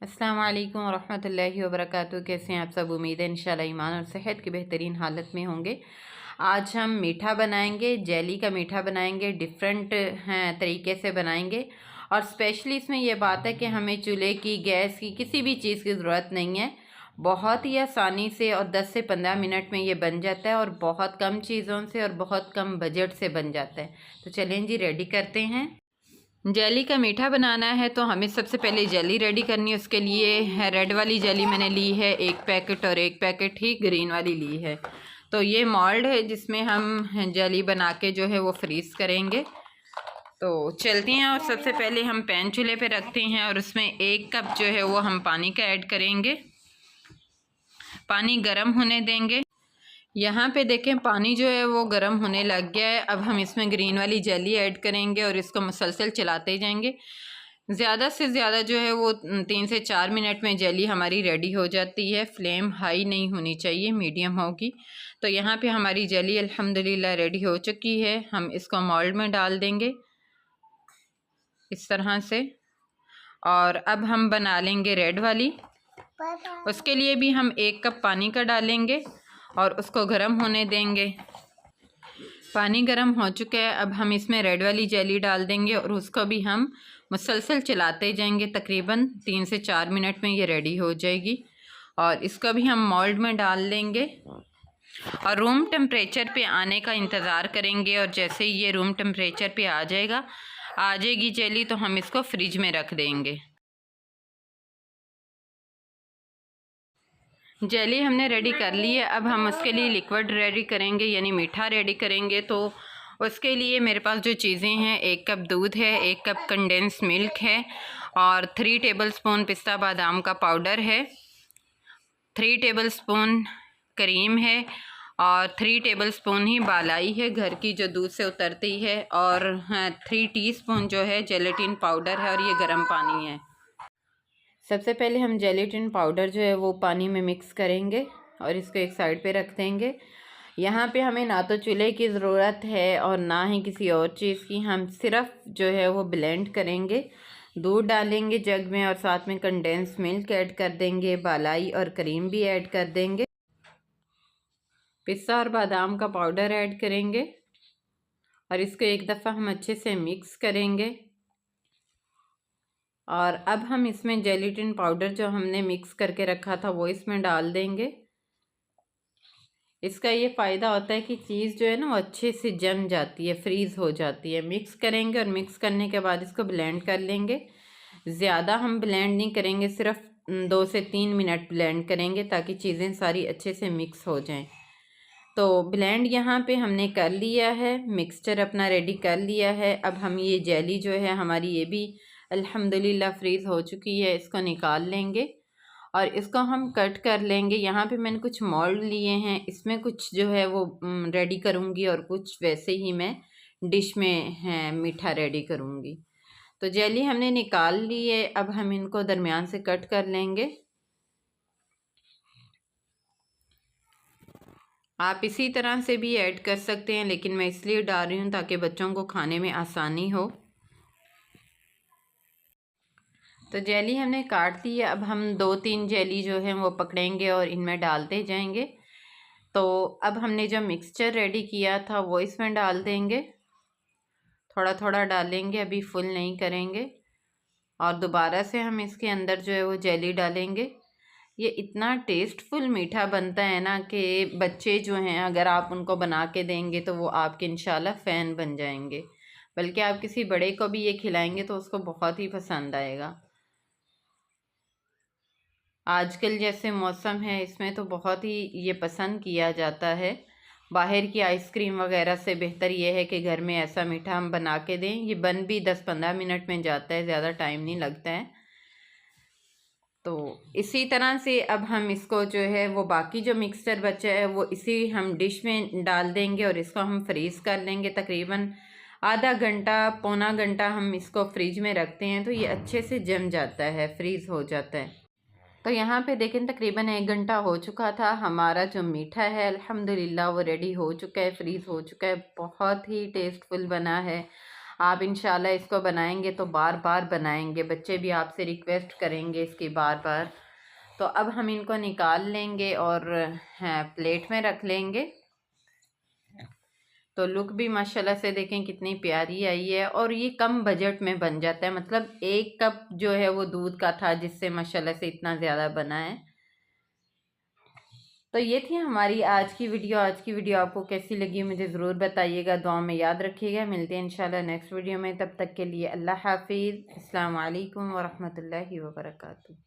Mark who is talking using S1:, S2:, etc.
S1: अस्सलाम वालेकुम रहमतुल्लाहि व बरकातुहू। कैसे हैं आप सब? उम्मीद है इंशाल्लाह ईमान और सेहत की बेहतरीन हालत में होंगे। आज हम मीठा बनाएंगे, जेली का मीठा बनाएंगे। डिफरेंट हैं तरीके से बनाएंगे और स्पेशली इसमें यह बात है कि हमें चूल्हे की, गैस की, किसी भी चीज़ की ज़रूरत नहीं है। बहुत ही आसानी से और 10 से 15 मिनट में ये बन जाता है और बहुत कम चीज़ों से और बहुत कम बजट से बन जाता है। तो चलें जी, रेडी करते हैं। जेली का मीठा बनाना है तो हमें सबसे पहले जेली रेडी करनी है। उसके लिए रेड वाली जेली मैंने ली है 1 पैकेट और 1 पैकेट ही ग्रीन वाली ली है। तो ये मोल्ड है जिसमें हम जेली बना के जो है वो फ्रीज़ करेंगे। तो चलते हैं और सबसे पहले हम पैन चूल्हे पे रखते हैं और उसमें 1 कप जो है वो हम पानी का ऐड करेंगे। पानी गर्म होने देंगे। यहाँ पे देखें पानी जो है वो गर्म होने लग गया है। अब हम इसमें ग्रीन वाली जेली ऐड करेंगे और इसको मुसलसल चलाते जाएंगे। ज़्यादा से ज़्यादा जो है वो 3 से 4 मिनट में जेली हमारी रेडी हो जाती है। फ्लेम हाई नहीं होनी चाहिए, मीडियम होगी। तो यहाँ पे हमारी जेली अल्हम्दुलिल्लाह रेडी हो चुकी है। हम इसको मोल्ड में डाल देंगे इस तरह से। और अब हम बना लेंगे रेड वाली। उसके लिए भी हम 1 कप पानी का डालेंगे और उसको गर्म होने देंगे। पानी गर्म हो चुका है। अब हम इसमें रेड वाली जेली डाल देंगे और उसको भी हम मुसलसल चलाते जाएंगे। तकरीबन 3 से 4 मिनट में ये रेडी हो जाएगी और इसको भी हम मोल्ड में डाल देंगे और रूम टेम्परेचर पे आने का इंतज़ार करेंगे। और जैसे ही ये रूम टेम्परेचर पे आ जाएगी जेली, तो हम इसको फ्रिज में रख देंगे। जेली हमने रेडी कर ली है। अब हम उसके लिए लिक्विड रेडी करेंगे, यानी मीठा रेडी करेंगे। तो उसके लिए मेरे पास जो चीज़ें हैं, 1 कप दूध है, 1 कप कंडेंस मिल्क है और 3 टेबलस्पून पिस्ता बादाम का पाउडर है, 3 टेबलस्पून क्रीम है और 3 टेबलस्पून ही बालाई है घर की जो दूध से उतरती है और 3 टीस्पून जो है जेलेटिन पाउडर है और ये गर्म पानी है। सबसे पहले हम जेलेटिन पाउडर जो है वो पानी में मिक्स करेंगे और इसको एक साइड पे रख देंगे। यहाँ पे हमें ना तो चूल्हे की ज़रूरत है और ना ही किसी और चीज़ की। हम सिर्फ जो है वो ब्लेंड करेंगे। दूध डालेंगे जग में और साथ में कंडेंस मिल्क ऐड कर देंगे, बालाई और क्रीम भी ऐड कर देंगे, पिस्ता और बादाम का पाउडर ऐड करेंगे और इसको एक दफ़ा हम अच्छे से मिक्स करेंगे। और अब हम इसमें जेलेटिन पाउडर जो हमने मिक्स करके रखा था वो इसमें डाल देंगे। इसका ये फ़ायदा होता है कि चीज़ जो है ना वो अच्छे से जम जाती है, फ्रीज़ हो जाती है। मिक्स करेंगे और मिक्स करने के बाद इसको ब्लेंड कर लेंगे। ज़्यादा हम ब्लेंड नहीं करेंगे, सिर्फ 2 से 3 मिनट ब्लेंड करेंगे ताकि चीज़ें सारी अच्छे से मिक्स हो जाएं। तो ब्लेंड यहाँ पे हमने कर लिया है, मिक्सचर अपना रेडी कर लिया है। अब हम ये जेली जो है हमारी ये भी अल्हम्दुलिल्लाह फ्रीज़ हो चुकी है। इसको निकाल लेंगे और इसको हम कट कर लेंगे। यहाँ पे मैंने कुछ मोल्ड लिए हैं, इसमें कुछ जो है वो रेडी करूँगी और कुछ वैसे ही मैं डिश में है मीठा रेडी करूँगी। तो जेली हमने निकाल ली है। अब हम इनको दरमियान से कट कर लेंगे। आप इसी तरह से भी ऐड कर सकते हैं, लेकिन मैं इसलिए डाल रही हूँ ताकि बच्चों को खाने में आसानी हो। तो जेली हमने काट दी है। अब हम 2-3 जेली जो है वो पकड़ेंगे और इनमें डालते जाएंगे। तो अब हमने जो मिक्सचर रेडी किया था वो इसमें डाल देंगे, थोड़ा थोड़ा डालेंगे, अभी फुल नहीं करेंगे। और दोबारा से हम इसके अंदर जो है वो जेली डालेंगे। ये इतना टेस्टफुल मीठा बनता है ना कि बच्चे जो हैं अगर आप उनको बना के देंगे तो वो आपके इंशाल्लाह फ़ैन बन जाएंगे। बल्कि आप किसी बड़े को भी ये खिलाएंगे तो उसको बहुत ही पसंद आएगा। आजकल जैसे मौसम है इसमें तो बहुत ही ये पसंद किया जाता है। बाहर की आइसक्रीम वगैरह से बेहतर ये है कि घर में ऐसा मीठा हम बना के दें। ये बन भी 10-15 मिनट में जाता है, ज़्यादा टाइम नहीं लगता है। तो इसी तरह से अब हम इसको जो है वो बाकी जो मिक्सचर बचा है वो इसी हम डिश में डाल देंगे और इसको हम फ्रीज़ कर लेंगे। तकरीबन आधा घंटा पौना घंटा हम इसको फ्रिज में रखते हैं तो ये अच्छे से जम जाता है, फ्रीज़ हो जाता है। तो यहाँ पे देखें तकरीबन 1 घंटा हो चुका था। हमारा जो मीठा है अल्हम्दुलिल्लाह वो रेडी हो चुका है, फ्रीज़ हो चुका है। बहुत ही टेस्टफुल बना है। आप इंशाल्लाह इसको बनाएंगे तो बार बार बनाएंगे, बच्चे भी आपसे रिक्वेस्ट करेंगे इसकी बार बार। तो अब हम इनको निकाल लेंगे और प्लेट में रख लेंगे। तो लुक भी माशाल्लाह से देखें कितनी प्यारी आई है, और ये कम बजट में बन जाता है। मतलब 1 कप जो है वो दूध का था, जिससे माशाल्लाह से इतना ज़्यादा बना है। तो ये थी हमारी आज की वीडियो। आज की वीडियो आपको कैसी लगी मुझे ज़रूर बताइएगा, दुआ में याद रखिएगा। मिलते हैं इंशाल्लाह नेक्स्ट वीडियो में, तब तक के लिए अल्लाह हाफिज़। अस्सलाम वालेकुम व रहमतुल्लाहि व बरकातुहू।